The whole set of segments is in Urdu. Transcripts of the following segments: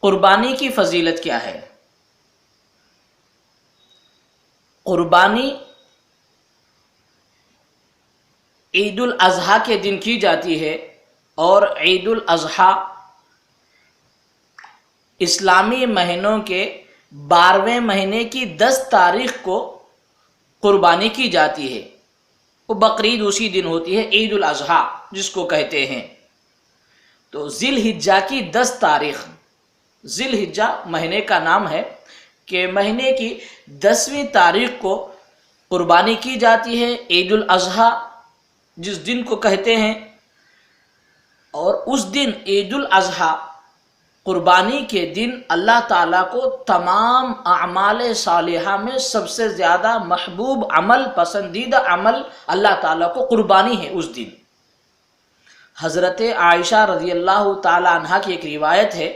قربانی کی فضیلت کیا ہے؟ قربانی عید الاضحیٰ کے دن کی جاتی ہے، اور عید الاضحیٰ اسلامی مہینوں کے 12ویں مہینے کی 10 تاریخ کو قربانی کی جاتی ہے۔ وہ بقرعید اسی دن ہوتی ہے، عید الاضحیٰ جس کو کہتے ہیں۔ تو ذی الحجہ کی 10 تاریخ، ذی الحجہ مہینے کا نام ہے، کہ مہینے کی 10ویں تاریخ کو قربانی کی جاتی ہے، عید الاضحیٰ جس دن کو کہتے ہیں۔ اور اس دن عید الاضحیٰ قربانی کے دن اللہ تعالیٰ کو تمام اعمال صالحہ میں سب سے زیادہ محبوب عمل، پسندیدہ عمل اللہ تعالیٰ کو قربانی ہے اس دن۔ حضرت عائشہ رضی اللہ تعالی عنہ کی ایک روایت ہے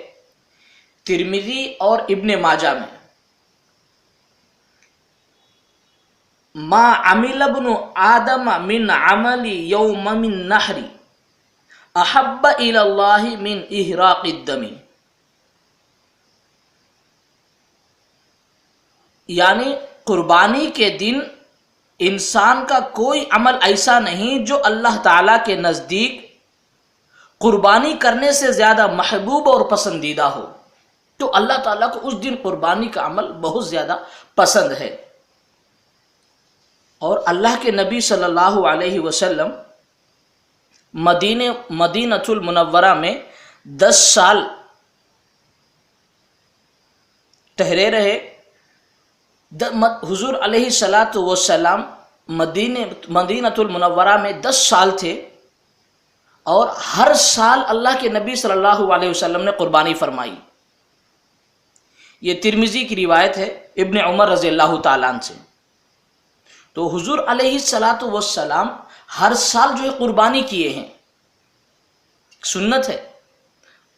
ترمذی اور ابن ماجہ میں، ما عمل ابن آدم من عمل یوم من نحر احب الی اللہ من احراق الدم، یعنی قربانی کے دن انسان کا کوئی عمل ایسا نہیں جو اللہ تعالیٰ کے نزدیک قربانی کرنے سے زیادہ محبوب اور پسندیدہ ہو۔ تو اللہ تعالیٰ کو اس دن قربانی کا عمل بہت زیادہ پسند ہے۔ اور اللہ کے نبی صلی اللہ علیہ وسلم مدینۃ المنورہ میں 10 سال ٹھہرے رہے۔ حضور علیہ الصلاۃ والسلام مدینۃ المنورہ میں 10 سال تھے، اور ہر سال اللہ کے نبی صلی اللہ علیہ وسلم نے قربانی فرمائی۔ یہ ترمذی کی روایت ہے ابن عمر رضی اللہ تعالیٰ عنہ سے۔ تو حضور علیہ الصلاۃ والسلام ہر سال جو ہے قربانی کیے ہیں، سنت ہے۔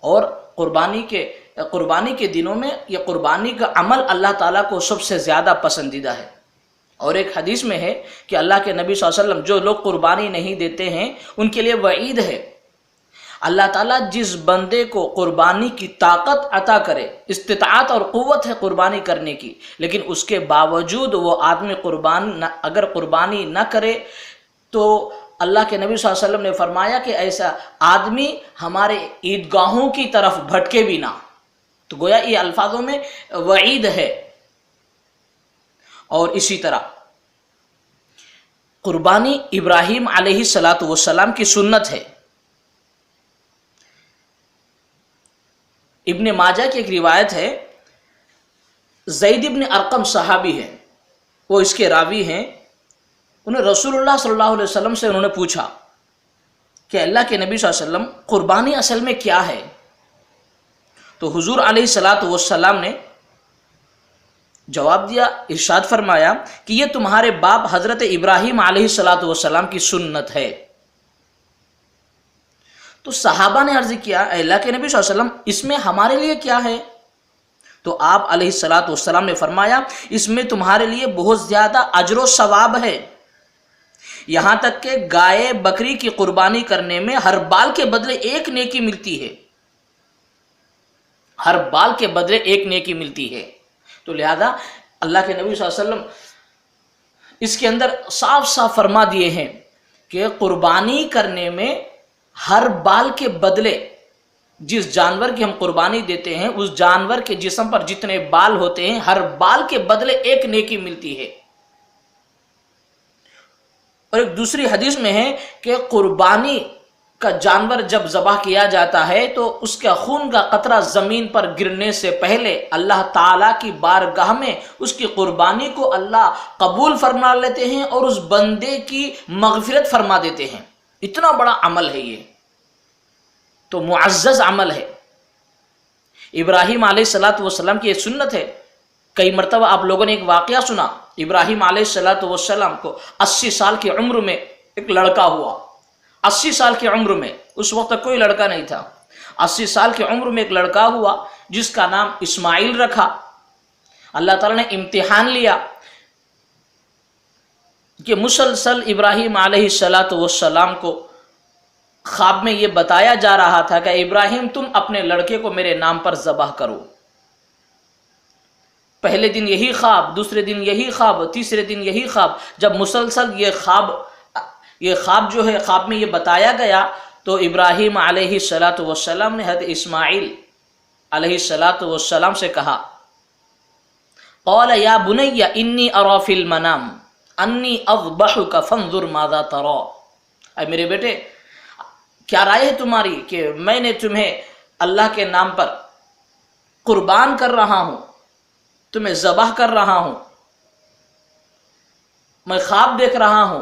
اور قربانی کے دنوں میں یہ قربانی کا عمل اللہ تعالیٰ کو سب سے زیادہ پسندیدہ ہے۔ اور ایک حدیث میں ہے کہ اللہ کے نبی صلی اللہ علیہ وسلم جو لوگ قربانی نہیں دیتے ہیں ان کے لیے وعید ہے۔ اللہ تعالیٰ جس بندے کو قربانی کی طاقت عطا کرے، استطاعت اور قوت ہے قربانی کرنے کی، لیکن اس کے باوجود وہ آدمی اگر قربانی نہ کرے، تو اللہ کے نبی صلی اللہ علیہ وسلم نے فرمایا کہ ایسا آدمی ہمارے عیدگاہوں کی طرف بھٹکے بھی نہ۔ تو گویا یہ الفاظوں میں وعید ہے۔ اور اسی طرح قربانی ابراہیم علیہ السلام کی سنت ہے۔ ابن ماجہ کی ایک روایت ہے، زید ابن ارقم صحابی ہیں، وہ اس کے راوی ہیں۔ انہیں رسول اللہ صلی اللہ علیہ وسلم سے انہوں نے پوچھا کہ اللہ کے نبی صلی اللہ علیہ وسلم قربانی اصل میں کیا ہے؟ تو حضور علیہ الصلاۃ والسلام نے جواب دیا، ارشاد فرمایا کہ یہ تمہارے باپ حضرت ابراہیم علیہ الصلاۃ والسلام کی سنت ہے۔ تو صحابہ نے عرض کیا، اے اللہ کے نبی صلی اللہ علیہ وسلم اس میں ہمارے لیے کیا ہے؟ تو آپ علیہ الصلاۃ والسلام نے فرمایا، اس میں تمہارے لیے بہت زیادہ اجر و ثواب ہے، یہاں تک کہ گائے بکری کی قربانی کرنے میں ہر بال کے بدلے ایک نیکی ملتی ہے، ہر بال کے بدلے ایک نیکی ملتی ہے۔ تو لہذا اللہ کے نبی صلی اللہ علیہ وسلم اس کے اندر صاف صاف فرما دیے ہیں کہ قربانی کرنے میں ہر بال کے بدلے، جس جانور کی ہم قربانی دیتے ہیں اس جانور کے جسم پر جتنے بال ہوتے ہیں ہر بال کے بدلے ایک نیکی ملتی ہے۔ اور ایک دوسری حدیث میں ہے کہ قربانی کا جانور جب ذبح کیا جاتا ہے تو اس کا خون کا قطرہ زمین پر گرنے سے پہلے اللہ تعالیٰ کی بارگاہ میں اس کی قربانی کو اللہ قبول فرما لیتے ہیں اور اس بندے کی مغفرت فرما دیتے ہیں۔ اتنا بڑا عمل ہے یہ، تو معزز عمل ہے۔ ابراہیم علیہ الصلاۃ والسلام کی یہ سنت ہے۔ کئی مرتبہ آپ لوگوں نے ایک واقعہ سنا، ابراہیم علیہ الصلاۃ والسلام کو 80 سال کی عمر میں ایک لڑکا ہوا۔ 80 سال کی عمر میں، اس وقت تک کوئی لڑکا نہیں تھا، 80 سال کی عمر میں ایک لڑکا ہوا جس کا نام اسماعیل رکھا۔ اللہ تعالیٰ نے امتحان لیا کہ مسلسل ابراہیم علیہ الصلاۃ والسلام کو خواب میں یہ بتایا جا رہا تھا کہ ابراہیم تم اپنے لڑکے کو میرے نام پر ذبح کرو. پہلے دن یہی خواب، دوسرے دن یہی خواب، تیسرے دن یہی خواب. جب مسلسل یہ خواب جو ہے خواب میں یہ بتایا گیا تو ابراہیم علیہ السلام نے حضرت اسماعیل علیہ السلام سے کہا، قال یا بنی انی اری فی المنام انی اذبحک فانظر ماذا تری. اے میرے بیٹے کیا رائے ہے تمہاری کہ میں نے تمہیں اللہ کے نام پر قربان کر رہا ہوں، تمہیں ذبح کر رہا ہوں، میں خواب دیکھ رہا ہوں،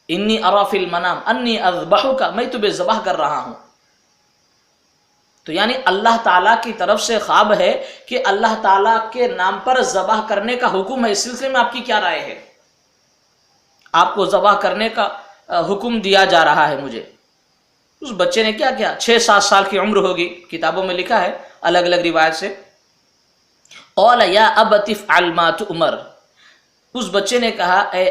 انی اری فی المنام انی اذبحک، میں تمہیں ذبح کر رہا ہوں. تو یعنی اللہ تعالیٰ کی طرف سے خواب ہے کہ اللہ تعالیٰ کے نام پر ذبح کرنے کا حکم ہے. اس سلسلے میں آپ کی کیا رائے ہے؟ آپ کو ذبح کرنے کا حکم دیا جا رہا ہے مجھے. اس بچے نے کیا کیا؟ 6-7 سال کی عمر ہوگی، کتابوں میں لکھا ہے الگ الگ روایت سے. قال یا ابت افعل ما تؤمر. اس بچے نے کہا اے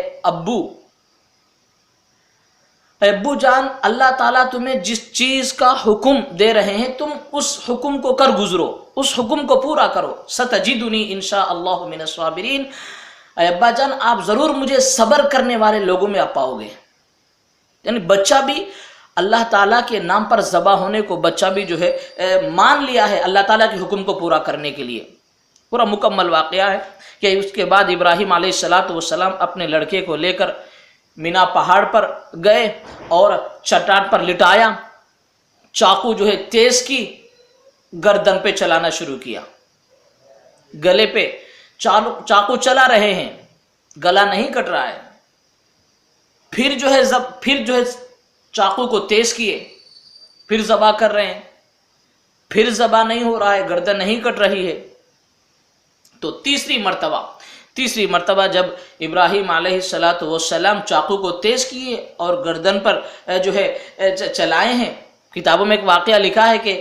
ابو جان، اللہ تعالیٰ تمہیں جس چیز کا حکم دے رہے ہیں تم اس حکم کو کر گزرو، اس حکم کو پورا کرو. ستجدنی انشاء اللہ من الصابرین. اے ابا جان آپ ضرور مجھے صبر کرنے والے لوگوں میں آپ پاؤ گے. یعنی بچہ بھی اللہ تعالیٰ کے نام پر ذبح ہونے کو بچہ بھی جو ہے مان لیا ہے اللہ تعالیٰ کے حکم کو پورا کرنے کے لیے. پورا مکمل واقعہ ہے کہ اس کے بعد ابراہیم علیہ السلام اپنے لڑکے کو لے کر مینا پہاڑ پر گئے اور چٹان پر لٹایا، چاقو جو ہے تیز کی، گردن پہ چلانا شروع کیا. گلے پہ چاقو چلا رہے ہیں، گلا نہیں کٹ رہا ہے. پھر جو ہے چاقو کو تیز کیے، پھر ذبح کر رہے ہیں، پھر ذبح نہیں ہو رہا ہے، گردن نہیں کٹ رہی ہے. تو تیسری مرتبہ جب ابراہیم علیہ السلام چاقو کو تیز کیے اور گردن پر جو ہے چلائے ہیں. کتابوں میں ایک واقعہ لکھا ہے کہ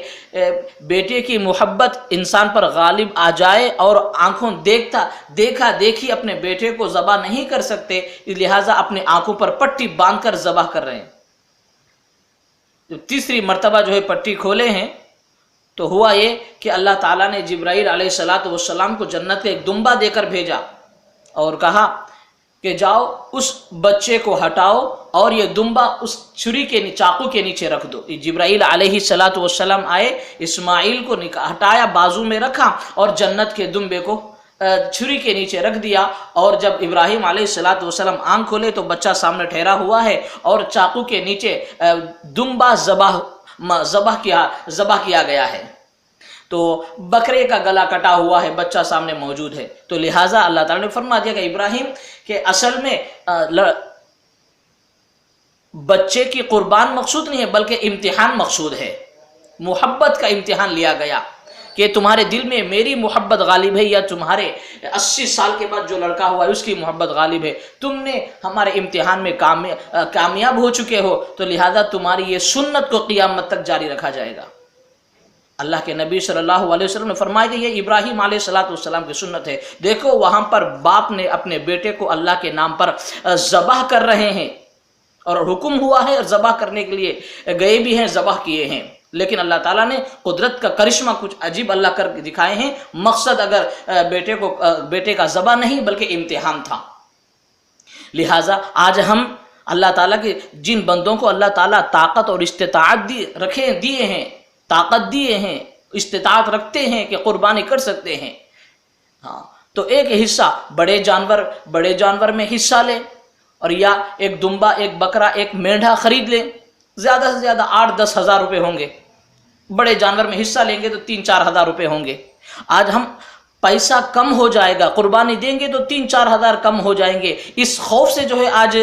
بیٹے کی محبت انسان پر غالب آ جائے اور آنکھوں دیکھا دیکھی اپنے بیٹے کو ذبح نہیں کر سکتے، لہٰذا اپنے آنکھوں پر پٹی باندھ کر ذبح کر رہے ہیں. جب تیسری مرتبہ جو ہے پٹی کھولے ہیں تو ہوا یہ کہ اللہ تعالیٰ نے جبرائیل علیہ السلام کو جنت کا ایک دمبا دے کر بھیجا اور کہا کہ جاؤ اس بچے کو ہٹاؤ اور یہ دمبا اس چاقو کے نیچے رکھ دو. جبرائیل علیہ السلام آئے، اسماعیل کو ہٹایا، بازو میں رکھا اور جنت کے دمبے کو چھری کے نیچے رکھ دیا. اور جب ابراہیم علیہ السلام آنکھ کھولے تو بچہ سامنے ٹھہرا ہوا ہے اور چاقو کے نیچے دمبا ذبح کیا گیا ہے. تو بکرے کا گلا کٹا ہوا ہے، بچہ سامنے موجود ہے. تو لہٰذا اللہ تعالیٰ نے فرما دیا کہ ابراہیم کہ اصل میں بچے کی قربان مقصود نہیں ہے بلکہ امتحان مقصود ہے. محبت کا امتحان لیا گیا کہ تمہارے دل میں میری محبت غالب ہے یا تمہارے 80 سال کے بعد جو لڑکا ہوا ہے اس کی محبت غالب ہے. تم نے ہمارے امتحان میں کامیاب ہو چکے ہو تو لہذا تمہاری یہ سنت کو قیامت تک جاری رکھا جائے گا. اللہ کے نبی صلی اللہ علیہ وسلم نے فرمایا کہ یہ ابراہیم علیہ السلام کی سنت ہے. دیکھو وہاں پر باپ نے اپنے بیٹے کو اللہ کے نام پر ذبح کر رہے ہیں اور حکم ہوا ہے ذبح کرنے کے لیے گئے بھی ہیں، ذبح کیے ہیں. لیکن اللہ تعالیٰ نے قدرت کا کرشمہ کچھ عجیب اللہ کر دکھائے ہیں. مقصد اگر بیٹے کا ذبح نہیں بلکہ امتحان تھا. لہٰذا آج ہم اللہ تعالیٰ کے جن بندوں کو اللہ تعالیٰ طاقت اور استطاعت دیے ہیں، طاقت دیے ہیں، استطاعت رکھتے ہیں کہ قربانی کر سکتے ہیں، ہاں تو ایک حصہ بڑے جانور میں حصہ لے اور یا ایک دمبا، ایک بکرا، ایک مینڈھا خرید لیں. زیادہ سے زیادہ 8-10 ہزار روپے ہوں گے. بڑے جانور میں حصہ لیں گے تو 3-4 ہزار روپے ہوں گے. آج ہم پیسہ کم ہو جائے گا، قربانی دیں گے تو 3-4 ہزار کم ہو جائیں گے. اس خوف سے جو ہے آج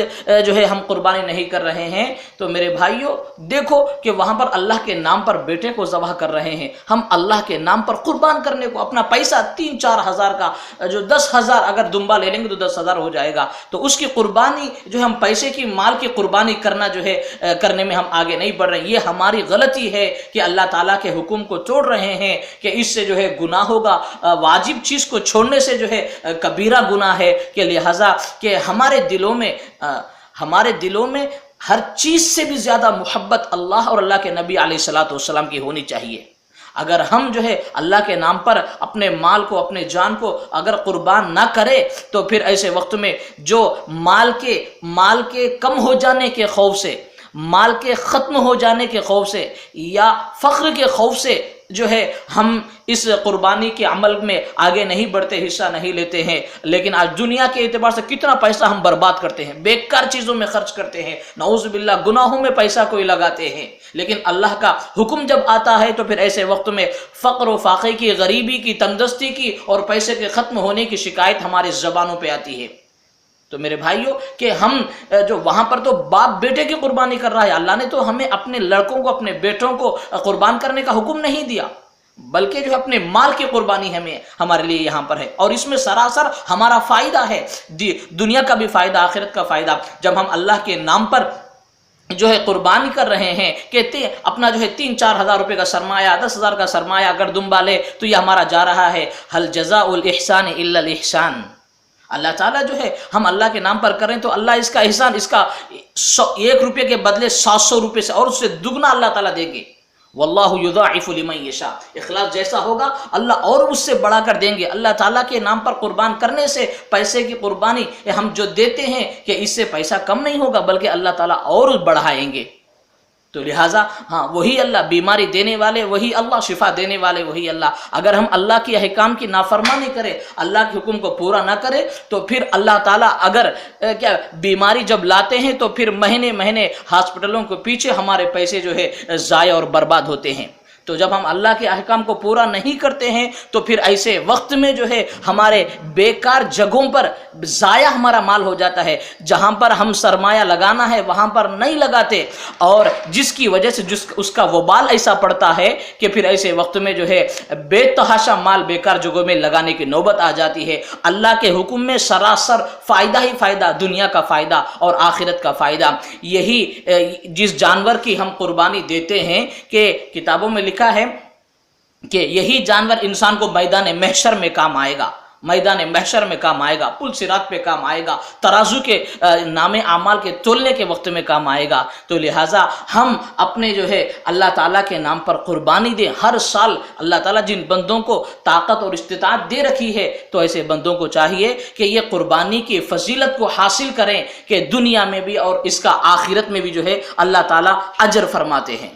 جو ہے ہم قربانی نہیں کر رہے ہیں. تو میرے بھائیوں دیکھو کہ وہاں پر اللہ کے نام پر بیٹے کو ذبح کر رہے ہیں. ہم اللہ کے نام پر قربان کرنے کو اپنا پیسہ 3-4 ہزار کا جو 10 ہزار اگر دمبا لے لیں گے تو 10 ہزار ہو جائے گا. تو اس کی قربانی جو ہے ہم پیسے کی مال کی قربانی کرنا جو ہے کرنے میں ہم آگے نہیں بڑھ رہے ہیں. یہ ہماری غلطی ہے کہ اللہ تعالیٰ کے حکم کو توڑ رہے ہیں کہ اس سے جو ہے گناہ ہوگا. واجب چیز کو چھوڑنے سے جو ہے کبیرہ گناہ ہے. کہ لہٰذا کہ ہمارے دلوں میں ہر چیز سے بھی زیادہ محبت اللہ اور اللہ کے نبی علیہ الصلوۃ والسلام کی ہونی چاہیے۔ اگر ہم جو ہے اللہ کے نام پر اپنے مال کو، اپنے جان کو اگر قربان نہ کرے تو پھر ایسے وقت میں جو مال کے کم ہو جانے کے خوف سے، مال کے ختم ہو جانے کے خوف سے یا فقر کے خوف سے جو ہے ہم اس قربانی کے عمل میں آگے نہیں بڑھتے، حصہ نہیں لیتے ہیں، لیکن آج دنیا کے اعتبار سے کتنا پیسہ ہم برباد کرتے ہیں، بیکار چیزوں میں خرچ کرتے ہیں، نعوذ باللہ گناہوں میں پیسہ کوئی لگاتے ہیں۔ لیکن اللہ کا حکم جب آتا ہے تو پھر ایسے وقت میں فقر و فاقے کی، غریبی کی، تندرستی کی اور پیسے کے ختم ہونے کی شکایت ہماری زبانوں پہ آتی ہے۔ تو میرے بھائیوں کہ ہم جو وہاں پر تو باپ بیٹے کی قربانی کر رہا ہے، اللہ نے تو ہمیں اپنے لڑکوں کو، اپنے بیٹوں کو قربان کرنے کا حکم نہیں دیا، بلکہ جو اپنے مال کی قربانی ہمارے لیے یہاں پر ہے، اور اس میں سراسر ہمارا فائدہ ہے، دنیا کا بھی فائدہ، آخرت کا فائدہ۔ جب ہم اللہ کے نام پر جو ہے قربانی کر رہے ہیں کہ اپنا جو ہے 3-4 ہزار روپے کا سرمایہ، 10,000 کا سرمایہ اگر دنبالے تو یہ ہمارا جا رہا ہے حل جزاء الاحسان الا الاحسان۔ اللہ تعالیٰ جو ہے ہم اللہ کے نام پر کریں تو اللہ اس کا احسان، اس کا 1 روپے کے بدلے 700 روپے سے اور اس سے دگنا اللہ تعالیٰ دیں گے۔ واللہ یضاعف لمن یشاء، اخلاص جیسا ہوگا اللہ اور اس سے بڑھا کر دیں گے۔ اللہ تعالیٰ کے نام پر قربان کرنے سے پیسے کی قربانی ہم جو دیتے ہیں کہ اس سے پیسہ کم نہیں ہوگا بلکہ اللہ تعالیٰ اور بڑھائیں گے۔ تو لہٰذا وہی اللہ بیماری دینے والے، وہی اللہ شفا دینے والے، وہی اللہ۔ اگر ہم اللہ کی احکام کی نافرمانی کریں، اللہ کے حکم کو پورا نہ کرے تو پھر اللہ تعالیٰ اگر بیماری جب لاتے ہیں تو پھر مہینے مہینے ہاسپٹلوں کے پیچھے ہمارے پیسے جو ہے ضائع اور برباد ہوتے ہیں۔ تو جب ہم اللہ کے احکام کو پورا نہیں کرتے ہیں تو پھر ایسے وقت میں جو ہے ہمارے بیکار جگہوں پر ضائع ہمارا مال ہو جاتا ہے، جہاں پر ہم سرمایہ لگانا ہے وہاں پر نہیں لگاتے، اور جس کی وجہ سے اس کا وبال ایسا پڑتا ہے کہ پھر ایسے وقت میں جو ہے بے تحاشا مال بیکار جگہوں میں لگانے کی نوبت آ جاتی ہے۔ اللہ کے حکم میں سراسر فائدہ ہی فائدہ، دنیا کا فائدہ اور آخرت کا فائدہ۔ یہی جس جانور کی ہم قربانی دیتے ہیں کہ کتابوں میں لکھا ہے کہ یہی جانور انسان کو میدان محشر میں کام آئے گا، میدان محشر میں کام آئے گا، پل صراط پہ کام آئے گا، ترازو کے نام اعمال کے تولنے کے وقت میں کام آئے گا۔ تو لہٰذا ہم اپنے جو ہے اللہ تعالیٰ کے نام پر قربانی دیں۔ ہر سال اللہ تعالیٰ جن بندوں کو طاقت اور استطاعت دے رکھی ہے تو ایسے بندوں کو چاہیے کہ یہ قربانی کی فضیلت کو حاصل کریں کہ دنیا میں بھی اور اس کا آخرت میں بھی جو ہے اللہ تعالیٰ اجر فرماتے ہیں۔